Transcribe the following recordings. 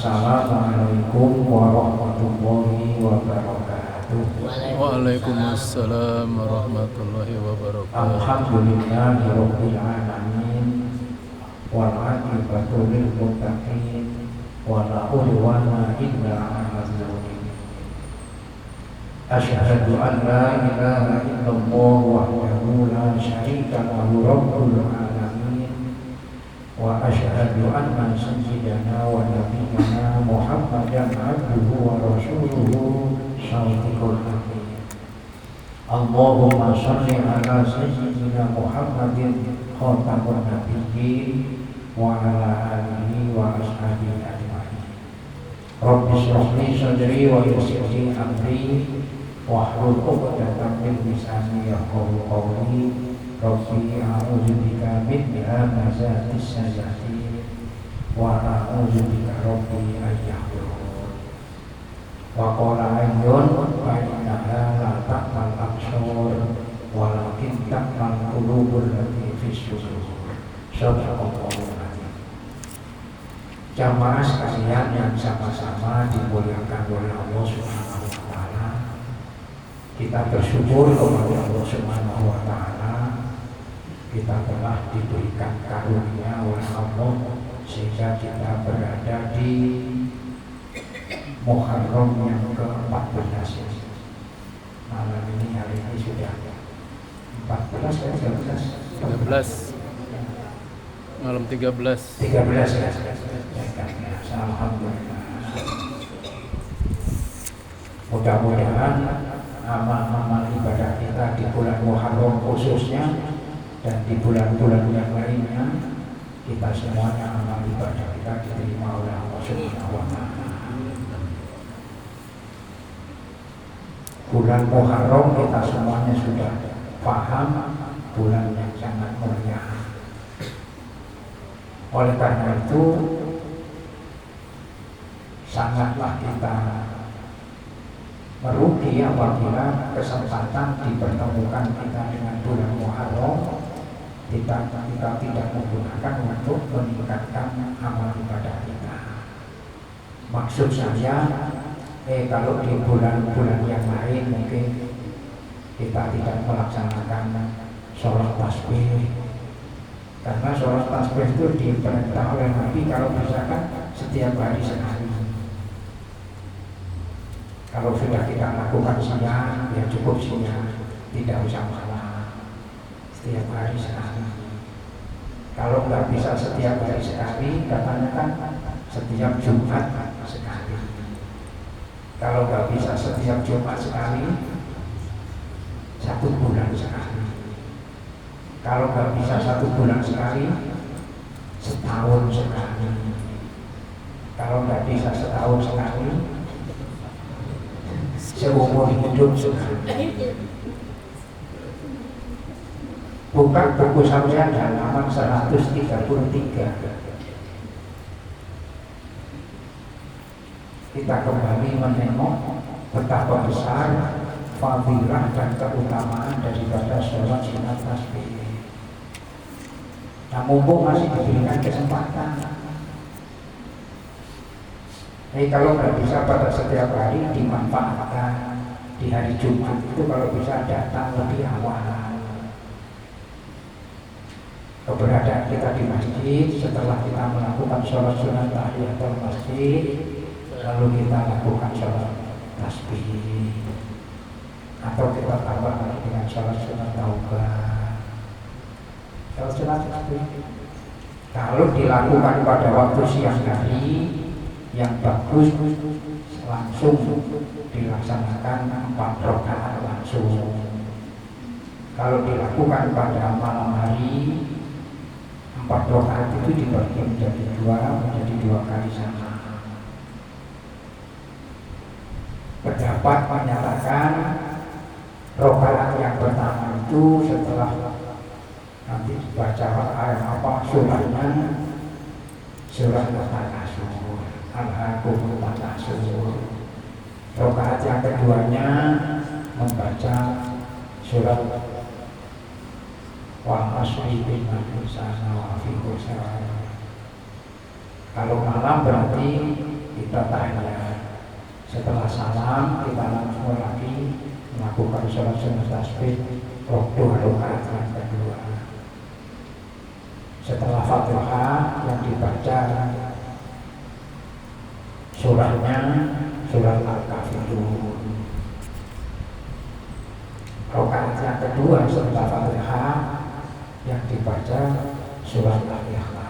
Assalamualaikum warahmatullahi wabarakatuh. Waalaikumsalam warahmatullahi wabarakatuh. Alhamdulillahirabbil alamin wal 'aqibatu lil muttaqin wa la udwana illa 'alal zalimin. Asyhadu an la ilaha illallah wahdahu la syarika lahu rabbul alamin wa asyhadu anna sayyidana wa nabiyyana Muhammadan abduhu wa rasuluhu shadiqul amin. Allahumma shalli ala sayyidina Muhammadin khatamun nabiyyin wa ala alihi wa ashabihi ajma'in. Rabbi shrah li sadri wa yassir li amri wahlul 'uqdatam min lisani yafqahu qawli. Rabbi a'udzu bika min hamazatis sayyi'in wa a'udzu bika rabbi an yahdurun. Wa qala ayyun fa innaha la ta'mal absar walakin ta'mal qulubul lati fis sudur. Sadaqallahu azim. Jamaah sekalian yang sama-sama dimuliakan oleh Allah Subhanahu wa taala. Kita bersyukur kepada Allah Subhanahu wa taala, kita telah diberikan karunia oleh Allah sehingga kita berada di Muharram yang ke-14. Malam ini, hari ini sudah 14 ya, 13. Malam 13 ya. Alhamdulillah. Mudah-mudahan amal-amal ibadah kita di bulan Muharram khususnya dan di bulan-bulan yang lainnya, kita semuanya amal ibadah kita diterima oleh Allah Subhanahu wa taala. Bulan Muharram kita semuanya sudah paham, bulan yang sangat mulia. Oleh karena itu sangatlah kita merugi apabila kesempatan dipertemukan kita dengan bulan Muharram kita tidak menggunakan untuk meningkatkan amal ibadah kita. Maksud saya, kalau di bulan-bulan yang lain mungkin kita tidak melaksanakan sholat tasbih, karena sholat tasbih itu diperintah oleh Nabi kalau bisa kan setiap hari sekali. Kalau sudah kita lakukan siang, ya cukup siang, tidak usah malam, setiap hari sekali. Kalau nggak bisa setiap hari sekali, katanya kan setiap Jumat sekali. Kalau nggak bisa setiap Jumat sekali, 1 bulan sekali. Kalau nggak bisa 1 bulan sekali, setahun sekali. Kalau nggak bisa setahun sekali, seumur hidup sekali. Buka buku saya halaman 133. Kita kembali menengok betapa besar fadilah dan keutamaan daripada sholat sunat tasbih. Nah, mumpung masih diberikan kesempatan. Kalau nggak bisa pada setiap hari, dimanfaatkan di hari Jumat itu kalau bisa datang lebih awal. Keberadaan kita di masjid, setelah kita melakukan sholat sunat tahiyatul masjid, lalu kita lakukan sholat tasbih, atau kita tambah lagi dengan sholat sunat taubah. Sholat sunat tasbih kalau dilakukan pada waktu siang hari, yang bagus langsung dilaksanakan 4 rakaat langsung. Kalau dilakukan pada malam hari, 4 rakaat itu dibagi menjadi 2 kali sama. Pendapat menyatakan rakaat yang pertama itu setelah nanti dibaca surahnya, surah Al-Takasur, Al-Hakumul Takasur. Rakaat yang keduanya membaca surat Wa asri bin insana wa fi khusran. Kalau malam berarti kita tahiyat. Setelah salam kita langsung lagi melakukan sholat sunat tasbih dua rakaat yang kedua. Setelah Fatihah yang dibaca surahnya surat Al-Kafirun. Rakaat yang kedua setelah Fatihah yang dibaca surat Al-Ikhlas.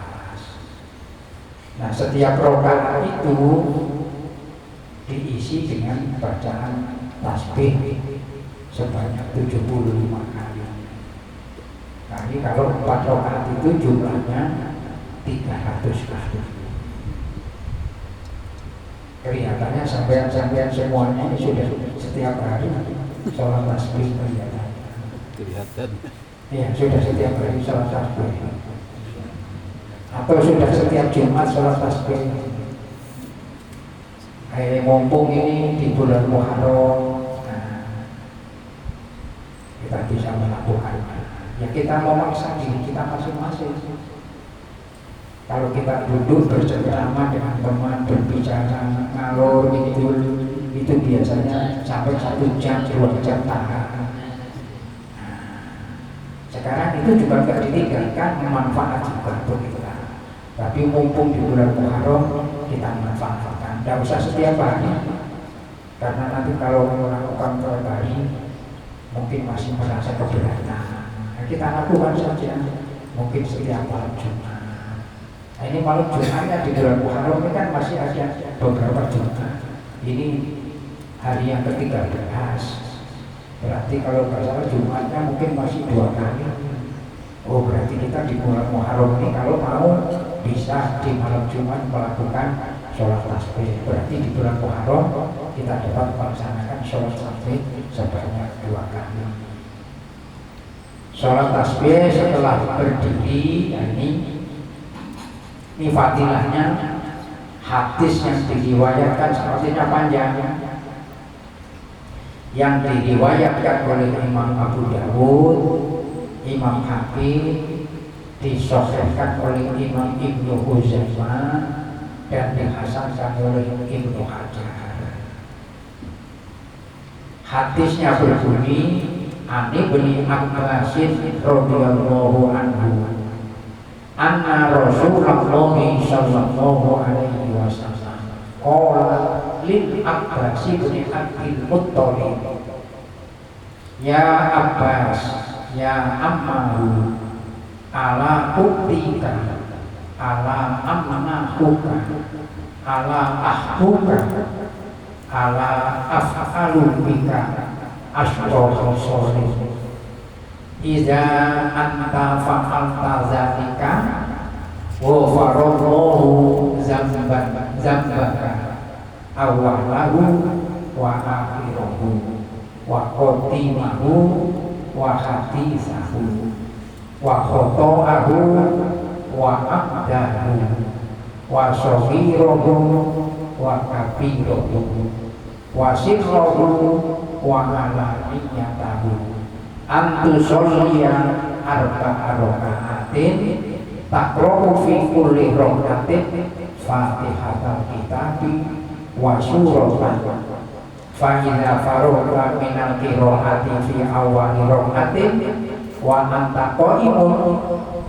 Nah, setiap rakaat itu diisi dengan bacaan tasbih sebanyak 75 kali. Nah, ini kalau 4 rakaat itu jumlahnya 300 kali. Kelihatannya sampean-sampean semuanya ini sudah setiap hari sholat tasbih kelihatan. Iya, sudah setiap hari sholat tasbih. Atau sudah setiap Jumat sholat tasbih. Mumpung ini di bulan Muharram, nah, kita bisa melakukannya. Ya kita memaksa diri kita masing-masing. Kalau kita duduk bercengkrama dengan teman, berbicara ngalor itu biasanya sampai 1 jam, 2 jam tahan. Sekarang itu juga tidak ditinggalkan, manfaat juga begitu. Tapi mumpung di bulan Muharram kita manfaatkan. Tidak usah setiap hari, karena nanti kalau melakukan setiap hari mungkin masih merasa keberatan. Nah, kita lakukan saja mungkin setiap malam Jumat. Nah, ini malam Jumatnya di bulan Muharram ini kan masih ada beberapa Jumat. Ini hari yang ke-13. Berarti kalau nggak salah Jumatnya mungkin masih 2 kali. Oh, berarti kita di bulan Muharram ini kalau mau bisa di malam Jumat melakukan sholat tasbih. Berarti di bulan Muharram kita dapat melaksanakan sholat tasbih sebanyak 2 kali. Sholat tasbih setelah berdiri, ini fadilahnya. Hadis yang diriwayatkan sepertinya panjang, yang diriwayatkan oleh Imam Abu Dawud, Imam Hakim, disahihkan oleh Imam Ibnu Huzaimah dan dihasankan oleh Ibnu Hajar. Hadisnya berbunyi, Ani bin Abbas radhiyallahu anhu, anna Rasulullah sallallahu alaihi wasallam qala lil Abbas bin Abdul Muttalib, ya Abbas, ya ammahu, ala uktika, ala amnahuka, ala ahbuka, ala af'alu bika asyrafus sholihin. Iza anta fa'alta zalika wa farallahu zambaka awalahu wa akhirahu wa qatimahu wa hatisahu wa khoto'ahu wa abdahu wa soghirahu wa kabirahu wa sirrahu wa alaniyatahu antu sholliya arba'a raka'atin taqra'u fi kulli raka'atin fatihatal kitabi wa suratan fa idza faragta minal qira'ati fi awwali raka'atin wa anta qa'imun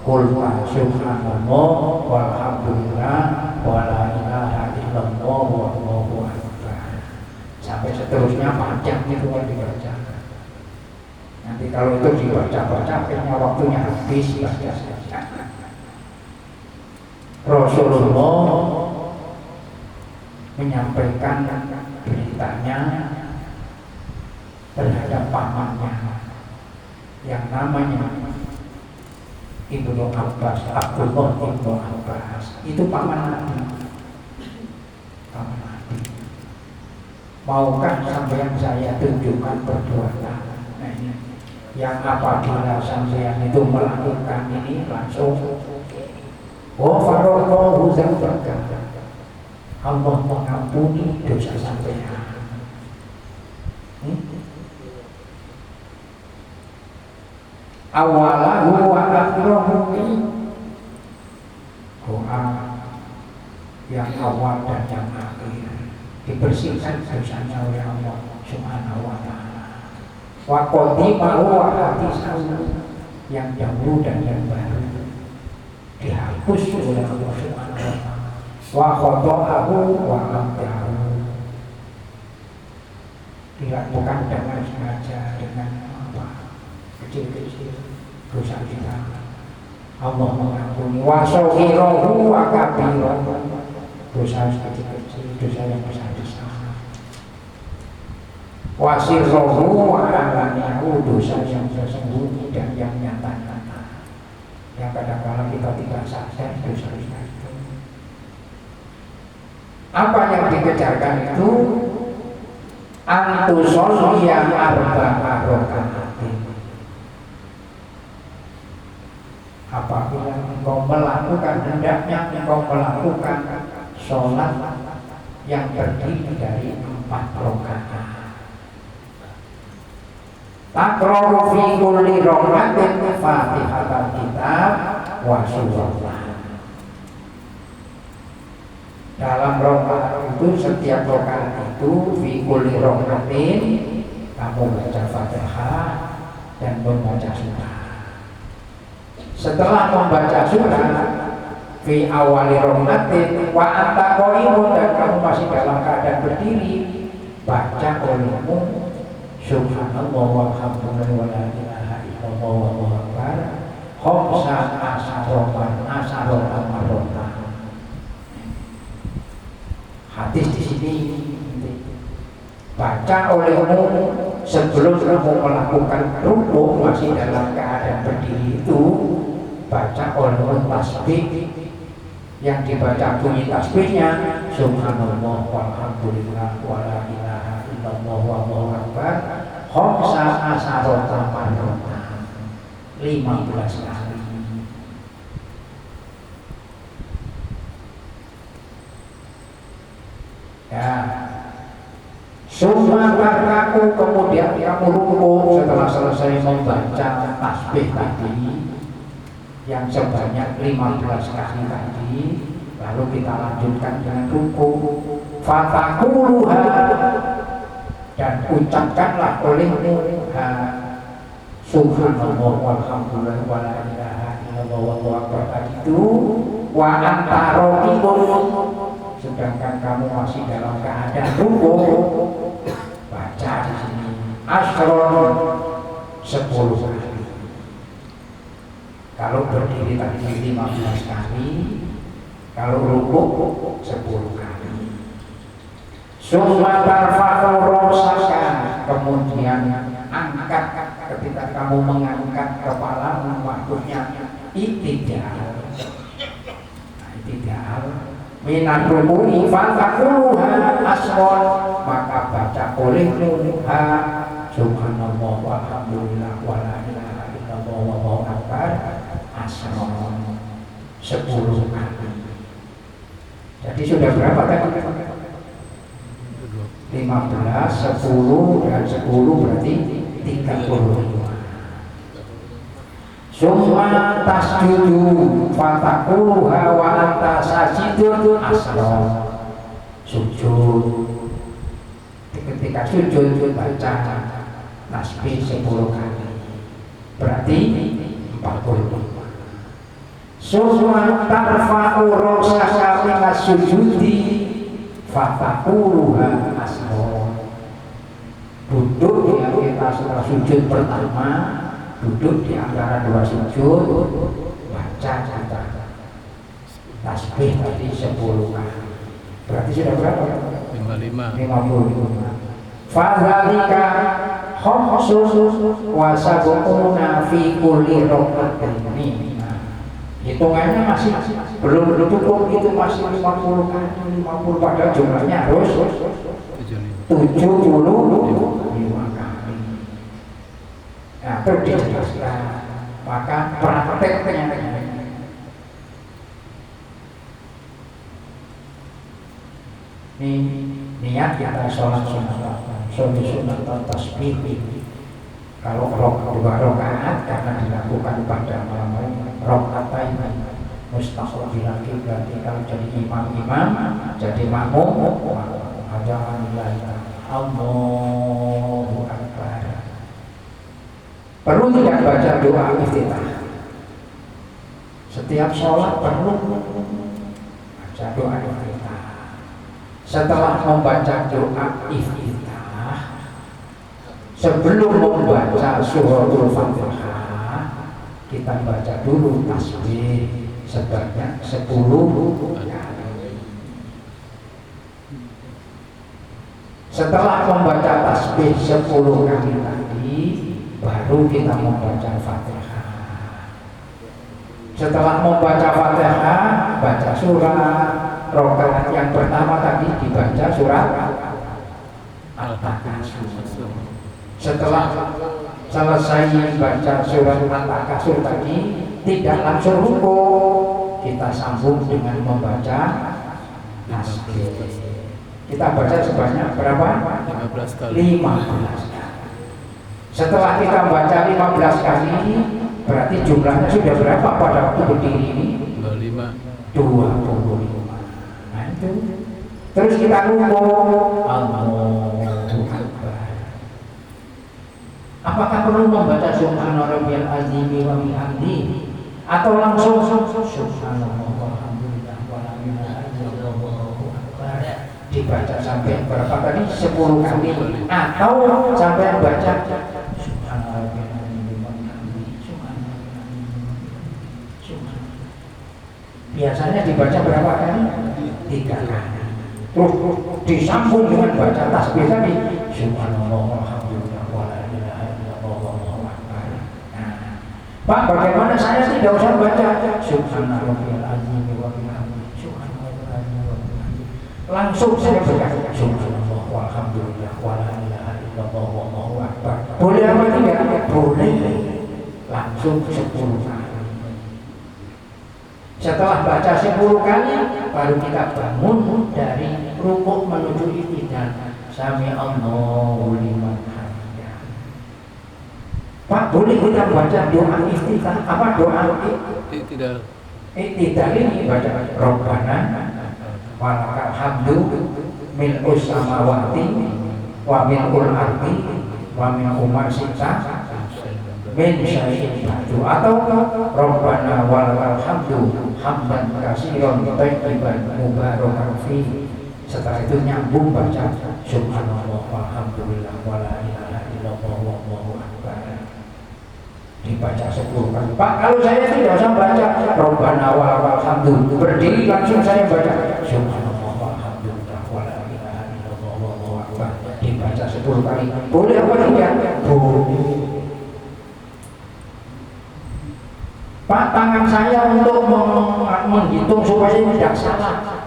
qul subhanallah walhamdulillah wa la ilaha illallah wallahu akbar, sampai seterusnya panjang itu yang dibacakan. Nanti kalau itu dibaca-baca akhirnya waktunya habis baca saja. Rasulullah menyampaikan beritanya terhadap pamannya yang namanya Ibnu Abbas, Abdullah Ibnu Abbas. Itu paman Nabi. Paman Nabi. Maukah sampai yang saya tunjukkan perbuatan? Nah, ini yang apabila sampean itu melakukan ini langsung ghafarallahu dzambaka, Allah mengampuni dosa sampean. Awalahu wa akhirahu, doa yang awal dan yang akhir. dibersihkan dosanya oleh Allah Subhanahu wa ta'ala. Wa qadimahu wa hadisahu, yang dahulu dan yang baru dihapus oleh Allah Subhanahu wa ta'ala. Wa khoto'ahu wa amdahu, dilakukan dengan sengaja, dengan apa kecil-kecil dosa kita Allah mengampuni. Wa sohirahu wa kabirahu, dosa kecil-kecil, dosa yang besar-besar. Wa sirruhu wa alaniyahu, dosa yang tersembunyi dan yang nyata-nyata, yang kadang-kadang kita tidak sadar dosa-dosa itu. Apa yang dikejarkan itu? Antusolliya arba'a raka'atin. Apabila engkau melakukan, hendaknya engkau melakukan sholat yang terdiri dari 4 rakaat. Taqra'u fi kulli raka'atin Fatihatul Kitab wa surah. Dalam rakaat itu, setiap rakaat itu fi kulli raka'atin kamu baca Fatihah dan membaca surah. Setelah membaca surah fi awali raka'atin wa anta qaimun, dan kamu masih dalam keadaan berdiri, baca olehmu subhanallah walhamdulillah wa la ilaha illallah wallahu akbar khamsa asyaratan marratan. Hadis di sini, baca olehmu sebelum kamu melakukan rukuk masih dalam keadaan berdiri itu, baca olehmu tasbih yang dibaca bunyi tasbihnya subhanallah walhamdulillah wa la ilaha illallah wallahu akbar khamsa asyaratan marratan, 15 kali. Ya, summa tarkaku, kemudian kamu rukuk setelah selesai membaca tasbih tadi yang sebanyak 15 kali tadi, lalu kita lanjutkan dengan rukuk. Fataquluha, dan ucapkanlah olehmu subhanallah walhamdulillah wa la ilaha illallah wallahu akbar tadi itu, wa anta raqibun, sedangkan kamu masih dalam keadaan rukuk, baca di sini asron 10 kali. Kalau berdiri tadi 15 kali, kalau rukuk 10 kali. Summa tarfa'u ra'saka, kemudian angkat, ketika kamu mengangkat kepalamu, maksudnya i'tidal. I'tidal minat rukuni fataquluha asron, maka baca olehmu subhanallah walhamdulillah wa la ilaha illallah wallahu akbar asron 10 kali. Jadi sudah berapa tadi? 15, 10 dan 10 berarti 32. Summa tasjudu fataquluha wa anta sajidun asron, sujud. Ketika sujud baca tasbih 10 kali, berarti 40. Summa tarfa'u ra'saka minas sujudi fataquluha asron, duduk yang kita setelah sujud pertama, duduk di antara 2 sujud, baca tasbih tadi 10 kali, berarti sudah berapa? 55. Fadzalika khamsun wa sab'una fi kulli raka'atin. Hitungannya masih belum cukup, itu masih 50 kali, 50 padahal jumlahnya harus 75 kali. Nah, terus dijelaskan, maka prakteknya ini niat kita sholat sunat tasbih. Kalau dua rakaat karena dilakukan pada malam rakaat ini mustaqbilan kiblat, kalau jadi imam jadi makmum Allahu Akbar. Perlu tidak baca doa iftitah? Setiap sholat perlu baca doa iftitah. Setelah membaca doa iftitah, sebelum membaca suratul Fatihah, kita baca dulu tasbih sebanyak 10 kali. Setelah membaca tasbih 10 kali tadi, baru kita membaca Fatihah. Setelah membaca Fatihah, baca surat. Rakaat yang pertama tadi dibaca surat Al-Takasur. Setelah selesai baca surat Al-Takasur tadi, tidak langsung rukuk, kita sambung dengan membaca tasbih. Kita baca sebanyak berapa? 15 kali. 15 kali. Setelah kita baca 15 kali, berarti jumlahnya sudah berapa pada waktu berdiri ini? 25. Nah itu. Terus kita rukuk. Allahu Akbar. Apakah perlu membaca Subhana Rabbiyal Azim wa bihamdihi atau langsung Subhanallah walhamdulillah wala ilaha illallah wallahu akbar, dibaca sampai berapa tadi? 10 kali atau sampai baca Subhana Rabbiyal Azim wa bihamdihi biasanya dibaca berapa kali? 3 kali. Terus disambung dengan baca tasbih tadi Subhanallah walhamdulillah wala ilaha illallah wallahu akbar. Pak, bagaimana saya tidak usah baca Subhanallahil azim wa bihamdihi Subhanallahil azim wa bihamdihi, langsung saya baca Subhanallah walhamdulillah wala ilaha illallah wallahu akbar. Boleh apa tidak? Boleh. Langsung 10 kali. Setelah baca 10 kali, baru kita bangun dari rukuk menuju i'tidal. Sami Allahu liman hamidah. Pak, boleh kita baca doa iftitah? Apa doa I'tidal? I'tidal ini baca Rabbana walakal hamdu mil'us samawati wa mil'ul ardi wa mil'u ma syi'ta min syai'in ba'du, atau Rabbana walakal hamdu hamdan katsiran thayyiban mubarakan fihi. Setelah itu nyambung baca Subhanallah walhamdulillah wala ilaha illallah wallahu akbar, dibaca 10 kali. Pak, kalau saya tidak usah baca Rabbana walakal hamdu, berdiri langsung saya baca Subhanallah walhamdulillah wala ilaha illallah wallahu akbar, dibaca 10 kali. Boleh apa tidak? Boleh. Pak, tangan saya untuk menghitung supaya tidak salah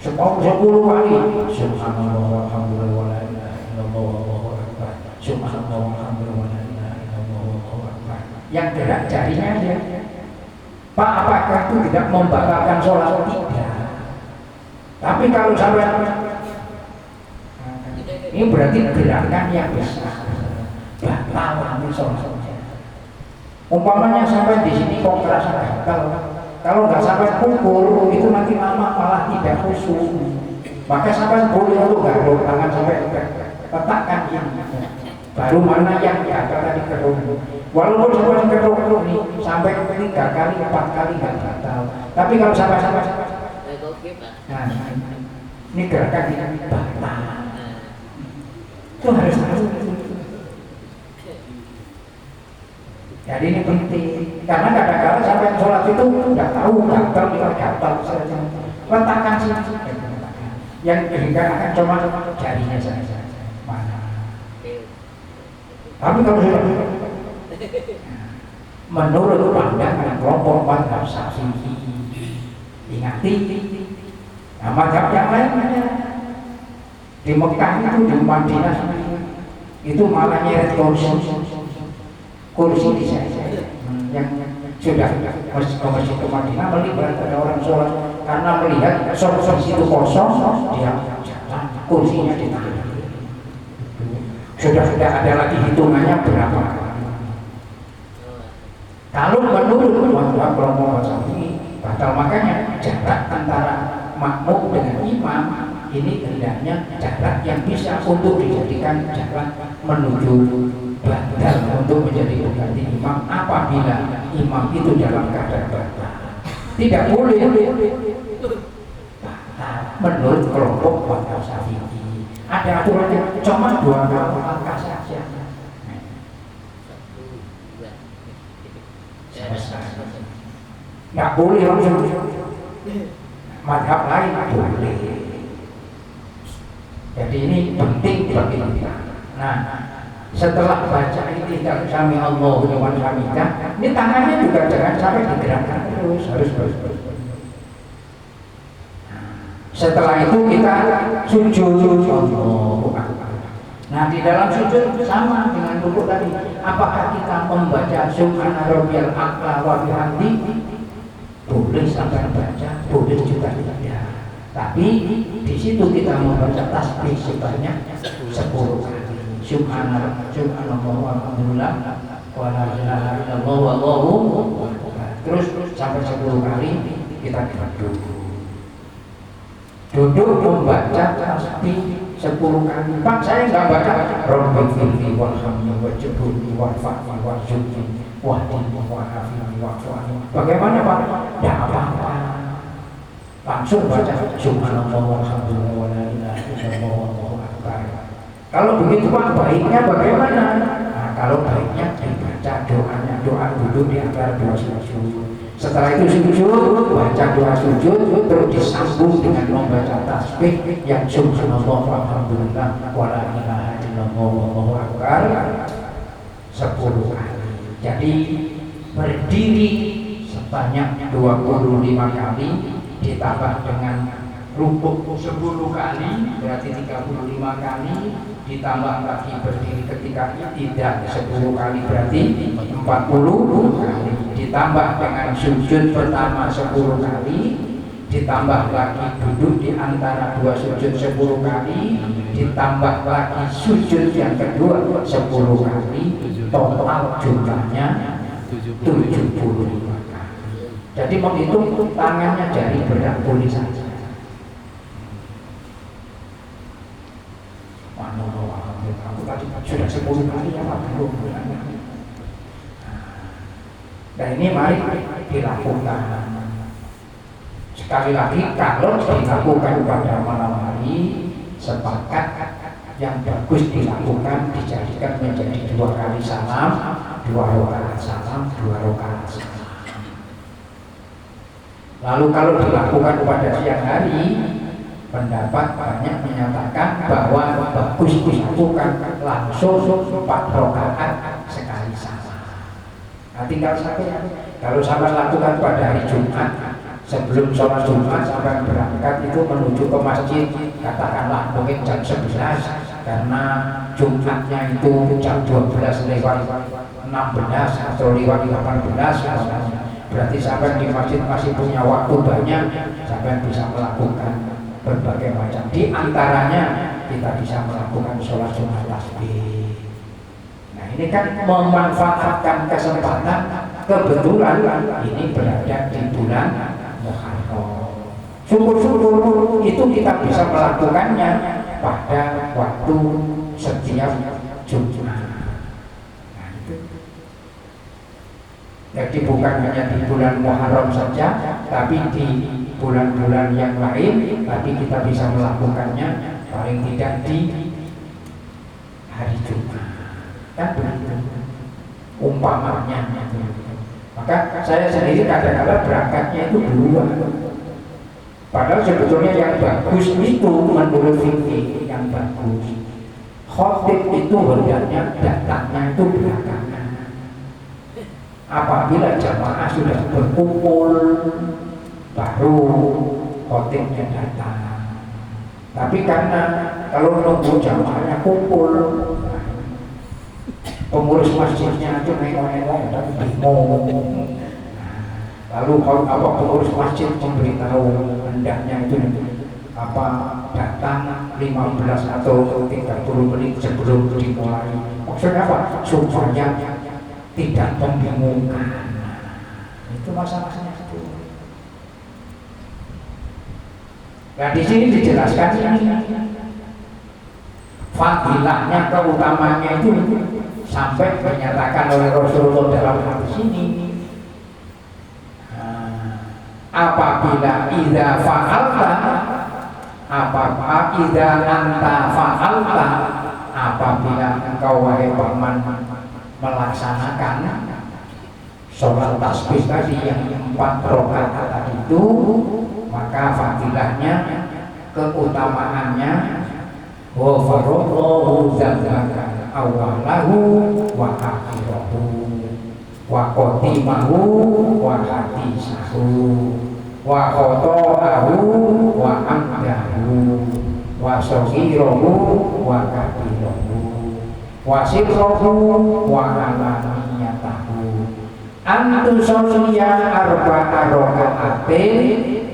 10 kali Subhanallah walhamdulillah wala ilaha illallah wallahu akbar, Subhanallah walhamdulillah wala ilaha illallah wallahu akbar. Yang gerak jarinya aja. Pak, apakah itu tidak membatalkan sholat? Tidak. Tapi kalau sampai ini berarti gerakan yang besar, batal sholat. Umpamanya sampai di sini kok terasa gatal, kalau nggak sampai pukul itu nanti lama malah tidak khusyuk. Maka sampai boleh untuk garuk tangan sampai letakkan ini, baru mana yang gatal tadi keruk. Walaupun sampai keruk nih sampai 3 kali 4 kali nggak gatal, tapi kalau sampai nah ini gerakan ini batal. Itu harus tahu. Jadi ini penting, karena kadang-kadang sampai sholat itu nggak tahu gatal saja. Letakkan sini, yang diberikan akan cuma jarinya saja. Mana? Tapi kalau sudah menurut pandangan kelompok mazhab Syafi'i, ingati, nah mazhab yang lain ada di Mekah itu, di Madinah itu malah nyeret kursi di sana yang sudah masuk ke Madinah melihat ada orang sholat, karena melihat sosok itu kosong, dia jalan kursinya ditahan. Sudah ada lagi hitungannya berapa. Kalau menurut mazhab kelompok Syafi'i batal, makanya jarak antara makmum dengan imam ini hendaknya jarak yang bisa untuk dijadikan jarak menuju badal untuk menjadi pengganti imam apabila imam itu dalam keadaan batal. Tidak boleh menurut kelompok Wahabi Syafi'i. Ada aturannya cuma 2 langkah saja. Nggak boleh langsung. Madhab lain boleh. Jadi ini penting bagi kita. Nah, setelah baca ihtidal sami Allahu liman hamidah, ini tangannya juga jangan sampai digerakkan terus, harus. Setelah itu kita sujud. Allahu Akbar. Nah, di dalam sujud sama dengan rukuk tadi. Apakah kita membaca subhana rabbiyal a'la wa bihamdi? Boleh sampai baca, boleh juga tidak. Tapi di situ kita membaca tasbih sebanyak 10 kali. Subhanallah walhamdulillah wa la ilaha illallah wallahu akbar. Terus sampai 10 kali kita duduk. Duduk membaca tasbih 10 kali. Pak, saya enggak baca Rabbi firli walhamni wajibuni warfa'ni warzuqni wahdini wa'afini wa'fu'ani. Bagaimana Pak? Tidak apa-apa. Langsung baca subhanallah walhamdulillah wa la ilaha illallah wallahu akbar. Kalau begitu Pak, baiknya bagaimana? Nah, kalau baiknya dibaca doanya, doa duduk di antara 2 sujud. Setelah itu sujud, baca doa sujud, terus disambung dengan membaca tasbih yang subhanallah walhamdulillah wa la ilaha illallah wallahu akbar 10 kali. Jadi berdiri sebanyak 25 kali ditambah dengan rukuk 10 kali berarti 35 kali, ditambah lagi berdiri ketika tidak 10 kali berarti 40 kali, ditambah dengan sujud pertama 10 kali, ditambah lagi duduk di antara 2 sujud 10 kali, ditambah lagi sujud yang kedua 10 kali, total jumlahnya 75 kali. Jadi menghitung tangannya jari berat boleh saja. Aku tadi sudah 10 kali ya Pak, belum. Dan ini mari dilakukan. Sekali lagi kalau dilakukan pada malam hari, sepakat yang bagus dilakukan dijadikan menjadi 2 kali salam, 2 rakaat salam, 2 rakaat salam. Lalu kalau dilakukan pada siang hari, pendapat banyak menyatakan bahwa bagus dilakukan langsung 4 rakaat sekali salam. Nah, tinggal sampai kalau sampai lakukan pada hari Jumat sebelum sholat Jumat sampai berangkat itu menuju ke masjid, katakanlah mungkin jam 11 karena Jumatnya itu jam 12 lewat 16 atau lewat 18 berarti sampai di masjid masih punya waktu banyak, sampai bisa melakukan berbagai macam. Di antaranya kita bisa melakukan sholat Jumat tasbih. Nah, ini kan memanfaatkan kesempatan, kebetulan ini berada di bulan Muharram. Syukur-syukur itu kita bisa melakukannya pada waktu setiap Jumat. Nah, itu. Jadi bukan hanya di bulan Muharram saja, tapi di bulan-bulan yang lain, tapi kita bisa melakukannya paling tidak di hari Jumat. Kan begitu umpamanya. Maka saya sendiri kadang-kadang berangkatnya itu duluan. Padahal sebetulnya yang bagus itu menurut fikih yang bagus, khotib itu hendaknya datangnya itu belakangan. Apabila jamaah sudah berkumpul, baru khotibnya datang. Tapi karena kalau nunggu jamaahnya kumpul, pengurus masjidnya itu nengok-nengok dan bingung. Lalu kalau pengurus masjid memberitahu hendaknya itu datang 15 atau 30 menit sebelum dimulai. Maksudnya apa? Supaya tidak membingungkan. Itu masalahnya itu. Nah di sini dijelaskan fadilahnya, keutamanya itu sampai dinyatakan oleh Rasulullah dalam hadis ini. Apabila idza fa'alta, idza anta fa'alta, apabila engkau wahai paman melaksanakan sholat tasbih tadi yang 4 rakaat tadi itu, maka fadilahnya, keutamaannya, wa faradallahu dzambaka awalahu wa akhirahu wa qadimahu wa hadisahu wa khata'ahu wa amdahu wa saghirahu wa kabirahu wa sirrahu wa alaniyatahu antu sholliya arba'a raka'atin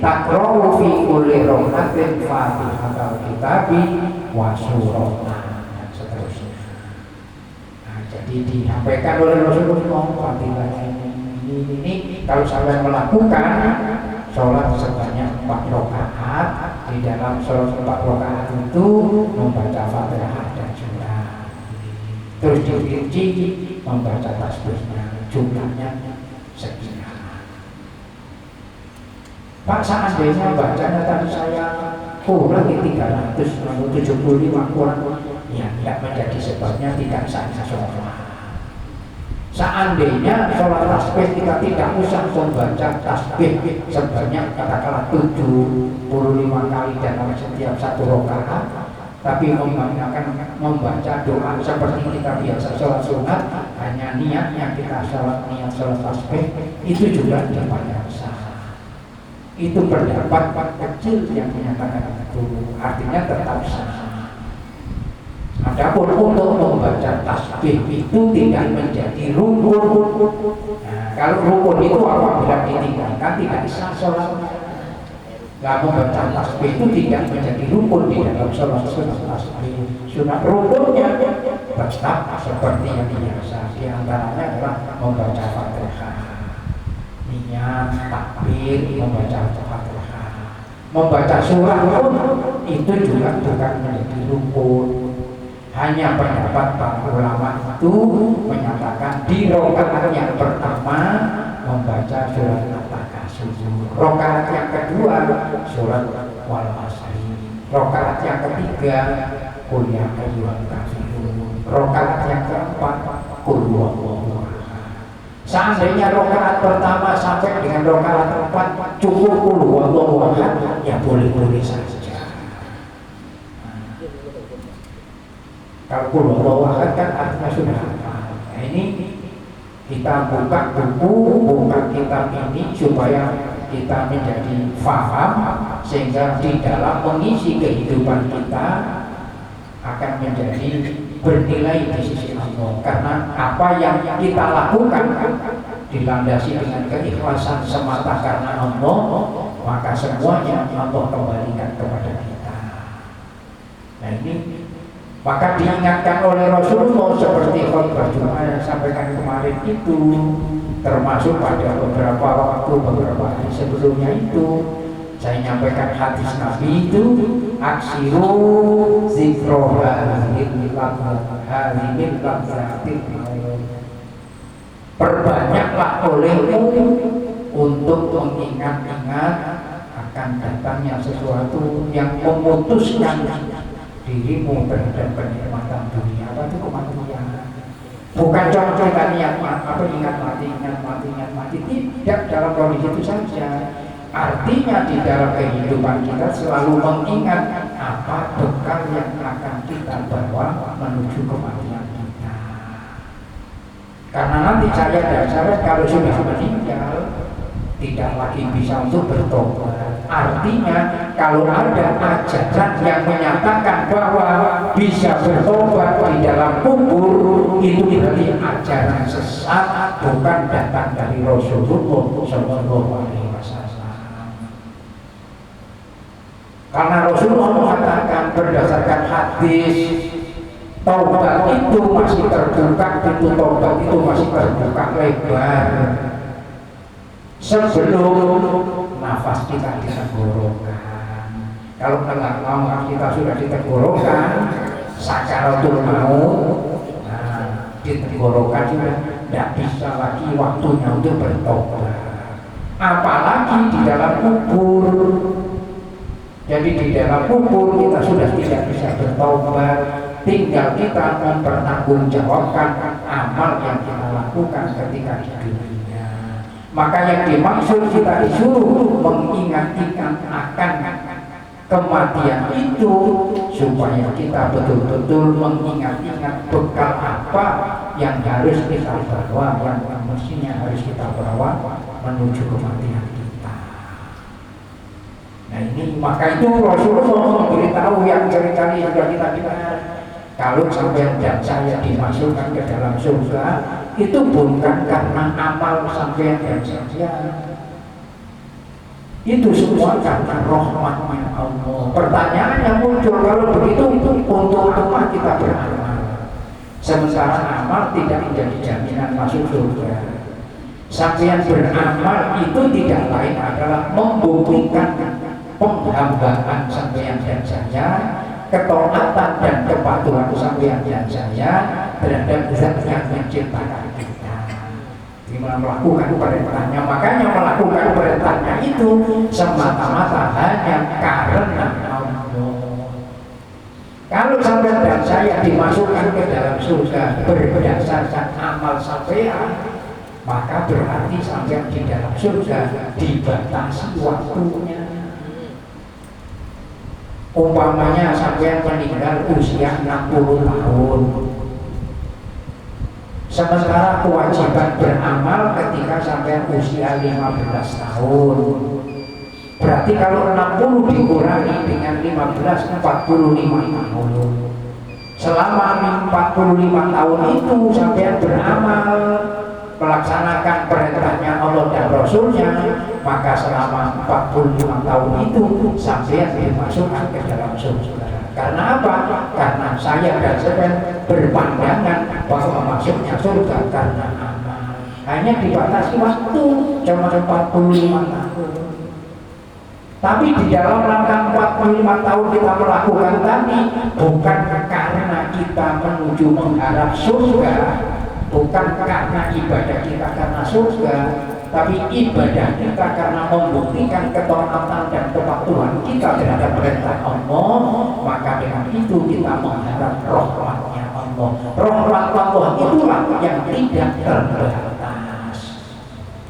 takra'u fi kulli raka'atin fatihatal kitabi wa suratan, dan seterusnya. Nah, jadi disampaikan oleh Rasulullah fadilahnya ini kalau sampai melakukan sholat sebanyak 4 rakaat, di dalam sholat 4 rakaat itu membaca Fatihah dan surah, terus dirinci membaca tasbihnya, jumlahnya sekian. Pak, seandainya bacanya tadi saya kurang 375 kurang, ya tidak menjadi sebabnya tidak sahnya sholat. Seandainya sholat tasbih kita tidak usah membaca tasbih sebanyak katakanlah 75 kali dalam setiap 1 rakaat, tapi membaca doa seperti kita biasa sholat sunat, hanya niatnya kita niat sholat tasbih, itu juga dibayar sah. Itu pendapat kecil yang menyatakan itu, artinya tetap sah. Adapun untuk membaca tasbih itu tidak menjadi rukun. Nah, kalau rukun itu apabila ditinggalkan tidak sah sholat. Nah, membaca tasbih itu tidak menjadi rukun di dalam sholat tasbih. Sunat rukunnya tetap seperti yang biasa. Di antaranya adalah membaca Fatihah, niat, takbir, membaca Fatihah, membaca surah pun itu juga bukan menjadi rukun. Hanya pendapat para ulama itu menyatakan di rakaat yang pertama membaca surat Al-Takasur, rakaat yang kedua surat Wal Asri, rakaat yang ketiga Qul ya ayyuhal kafirun, rakaat yang keempat Qul huwallahu ahad. Seandainya rakaat pertama sampai dengan rakaat keempat cukup Qul huwallahu ahad, ya boleh-boleh saja. Kalau Qul huwallahu ahad kan artinya sudah hafal. Nah, ini kita buka kitab ini supaya kita menjadi faham, sehingga di dalam mengisi kehidupan kita akan menjadi bernilai di sisi Allah. Karena apa yang kita lakukan dilandasi dengan keikhlasan semata karena Allah, maka semuanya Allah kembalikan kepada kita. Nah ini maka diingatkan oleh Rasulullah seperti khutbah Jumat yang sampaikan kemarin itu, termasuk pada beberapa hari sebelumnya itu saya nyampaikan hadis Nabi itu, aksiru zikro hadhil lamzatil, perbanyaklah olehmu untuk mengingat-ingat akan datangnya sesuatu yang memutuskan dirimu terhadap kenikmatan dunia. Apa itu kematian? Bukan cuma kita ingat mati, tidak dalam kondisi itu saja. Artinya di dalam kehidupan kita selalu mengingat apa bekal yang akan kita bawa menuju kematian kita. Karena nanti saya dan sahabat kalau sudah meninggal tidak lagi bisa untuk bertobat. Artinya kalau ada ajaran yang menyatakan bahwa bisa bertobat di dalam kubur, itu berarti ajaran sesat, bukan datang dari Rasulullah SAW. Karena Rasulullah mengatakan berdasarkan hadis, taubat itu masih terbuka, pintu taubat itu masih terbuka lebar sebelum nafas kita ditenggorokan. Kalau kalau kita sudah ditenggorokan sakaratul maut, nah, ditenggorokan sudah tidak bisa lagi waktunya untuk bertobat, apalagi di dalam kubur. Jadi di dalam kubur kita sudah tidak bisa bertobat, tinggal kita mempertanggungjawabkan amal yang kita lakukan ketika di dunia. Maka yang dimaksud kita disuruh mengingat-ingat akan kematian itu supaya kita betul-betul mengingat-ingat bekal apa yang harus kita bawa, yang mestinya harus kita bawa menuju kematian kita. Nah ini maka itu Rasulullah memberitahu yang kali-kali sudah kita dengar, kalau sampai dan saya dimasukkan ke dalam surga itu bukan karena amal sampai dan saya, itu semua karena rahmatnya Allah. Pertanyaan yang muncul, kalau begitu untuk apa kita beramal sementara amal tidak menjadi jaminan masuk surga? Sampeyan beramal itu tidak lain adalah membuktikan penghambaan sampeyan dan saya, ketaatan dan kepatuhan sampeyan dan saya terhadap zat yang menciptakan kita. Melakukan perintahnya, makanya melakukan perintahnya itu semata-mata hanya karena Allah. Kalau sampai dan saya dimasukkan ke dalam surga berdasarkan amal sampean, maka berarti sampai di dalam surga dibatasi waktunya. Umpamanya sampean meninggal usia 60 tahun, sementara kewajiban beramal ketika sampai usia 15 tahun. Berarti kalau 60 dikurangi dengan 15, 45 tahun. Selama 45 tahun itu sampai beramal melaksanakan perintahnya Allah dan Rasulnya, maka selama 45 tahun itu sampai dimasukkan ke dalam surga. Karena apa? Karena saya dan saya berpandangan bahwa masuknya surga karena amal. Hanya dibatasi waktu cuma 45 tahun. Tapi di dalam rangka 45 tahun kita melakukan tadi bukan karena kita menuju mengharap surga, bukan karena ibadah kita karena surga, tapi ibadah kita karena membuktikan ketaatan dan kepatuhan kita terhadap perintah Allah. Maka dengan itu kita mengharap rahmatnya Allah. Rahmat Allah itulah yang tidak terbatas.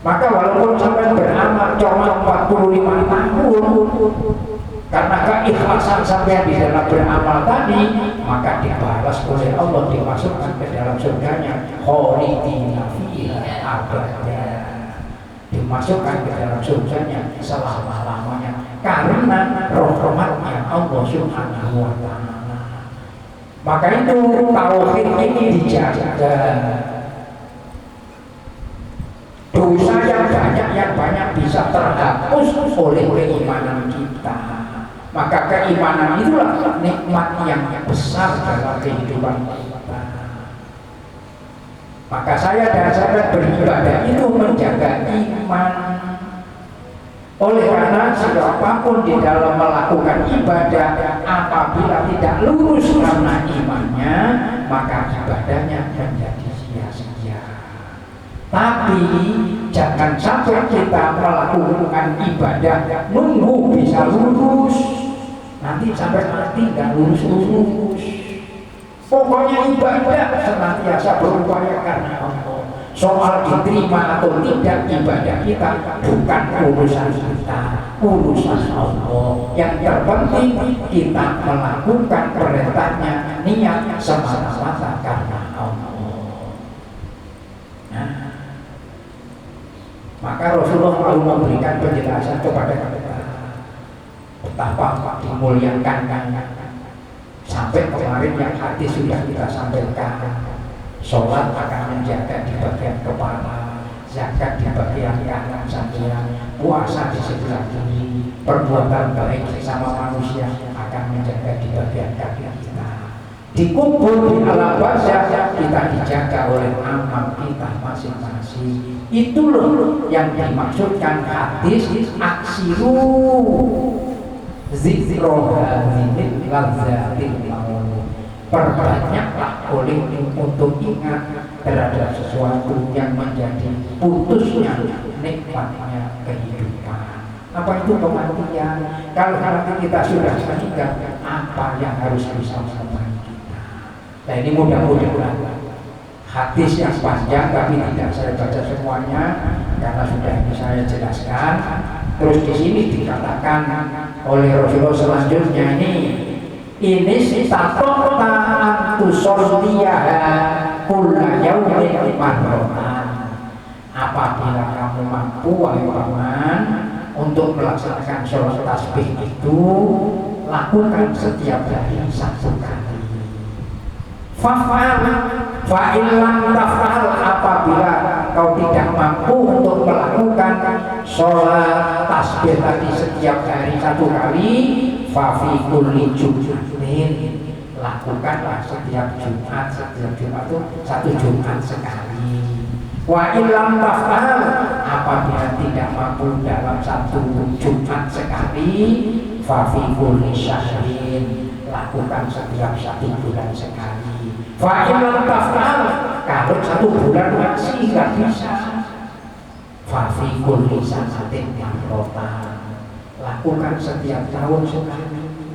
Maka walaupun sampai beramal cuma 45 tahun, karena keikhlasan sampai di dalam beramal tadi, maka dibalas oleh Allah, dimasukkan ke dalam surganya khalidina fiha abada, dimasukkan ke dalam surganya selama-lamanya karena rahmatnya Allah Subhanahu wa ta'ala. Maka itu tauhid ini dijaga. Dosa yang banyak bisa terhapus oleh keimanan kita. Maka keimanan itulah nikmat yang besar dalam kehidupan kita. Maka saya dan sahabat beribadah itu menjaga iman. Oleh karena siapapun di dalam melakukan ibadah apabila tidak lurus karena imannya, maka ibadahnya menjadi sia-sia. Tapi jangan sampai kita melakukan ibadah nunggu bisa lurus, nanti sampai mati nggak lurus. Pokoknya ibadah senantiasa berupaya karena Allah. Soal diterima atau tidak ibadah kita bukan urusan kita, urusan Allah. Yang terpenting kita melakukan perintahnya niat semata-mata karena Allah. Nah, maka Rasulullah lalu memberikan penjelasan kepada kita betapa dimuliakan sampai kemarin yang hadis sudah kita sampaikan. Sholat akan menjaga di bagian kepala, zakat di bagian kanan saja, puasa di sebelah kiri, perbuatan baik sama manusia akan menjaga di bagian kaki kita. Di kubur, di alam barzakh kita dijaga oleh amal kita masing-masing. Itu loh yang dimaksudkan hadis aksiru zikro hadzil lazzatil maut. Perbanyaklah olehmu untuk ingat terhadap sesuatu yang menjadi putusnya nikmatnya kehidupan. Apa itu kematian? Kalau nanti kita sudah meninggal, apa yang harus bisa menemani kita? Nah, ini mudah-mudahan hadis yang panjang, tapi tidak saya baca semuanya karena sudah ini saya jelaskan. Terus di sini dikatakan oleh Rasulullah selanjutnya ini statota antusolliyaha kulla yaumin marratan. Apabila kamu mampu wahai paman untuk melaksanakan sholat tasbih itu, lakukan setiap hari satu kali. Fa'ilam taf'al, apabila kau tidak mampu untuk melakukan sholat tasbih tadi setiap hari satu kali, fafi kulli jum'atin, lakukanlah setiap Jumat itu satu Jumat sekali. Wa ilam taf'al, apabila tidak mampu dalam satu Jumat sekali, fafi kulli syahrin, lakukan setiap satu bulan sekali. Fa'ilam taf'al, kalau satu bulan masih tidak bisa, fafi kulli sanatin marratan, lakukan setiap tahun sekali.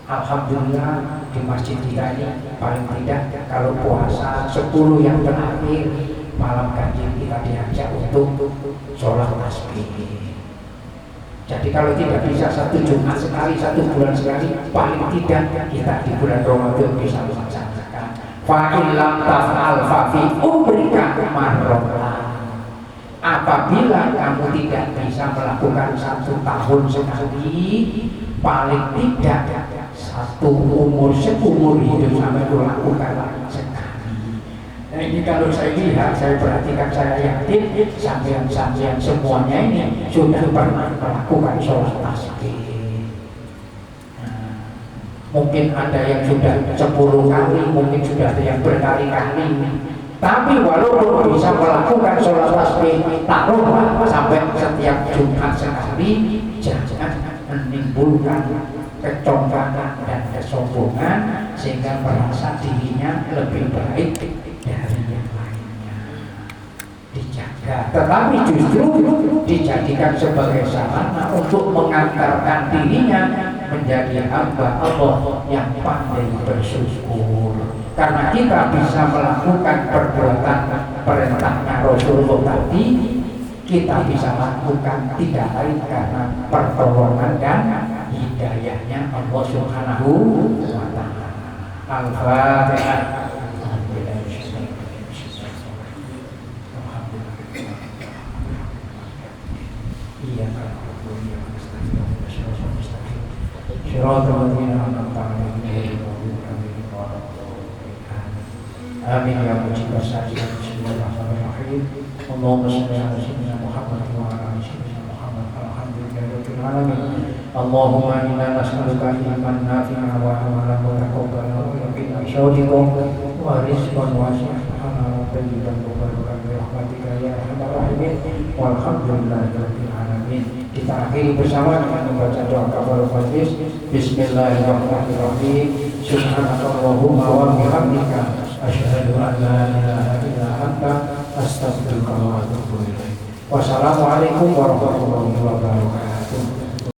Alhamdulillah di masjid kita ini paling tidak kalau puasa 10 yang terakhir malam ganjil kita diajak untuk sholat tasbih. Jadi kalau tidak bisa satu Jumat sekali, satu bulan sekali, paling tidak kita di bulan Ramadan bisa melaksanakan. Fa'ilam taf'al fafi umrika marratan, apabila kamu tidak bisa melakukan satu tahun sekali, paling tidak satu seumur hidup sampai lakukan sekali. Nah, ini kalau saya lihat, saya perhatikan, saya yakin sampean-sampean semuanya ini sudah pernah melakukan sholat tasbih. Mungkin ada yang sudah 10 kali, mungkin sudah ada yang berkali-kali. Tapi walaupun bisa melakukan sholat tasbih, taruhlah sampai setiap Jumat sekali, jangan menimbulkan kecongkangan dan kesombongan sehingga merasa dirinya lebih baik dari yang lainnya. Dijaga, tetapi justru dijadikan sebagai sarana untuk mengantarkan dirinya menjadi hamba Allah yang pandai bersyukur. Karena kita bisa melakukan perbuatan perintahnya Rasulullah tadi, kita bisa lakukan tidak lain karena pertolongan dan hidayahnya Allah Subhanahu wa ta'ala. Al-Fatihah. Amin ya mujibas sajidah. Bismillahirrahmanirrahim. Allahumma shalli ala sayyidina Muhammad wa ala ali sayyidina Muhammad. Alhamdulillahirabbil alamin. Allahumma inna nas'aluka ilman nafi'an wa amalan mutaqabbalan wa yaqinan shadiqan wa rizqan wasi'an tayyiban mubarakan bi rahmatika ya arhamar rahimin. Walhamdulillahirabbil alamin. Kita akhiri bersama dengan membaca doa kafaratul majlis. Bismillahirrahmanirrahim. Subhanakallahumma wa bihamdika asyhadu an la ilaha illa anta astaghfiruka wa atubu ilaik. Wassalamualaikum warahmatullahi wabarakatuh.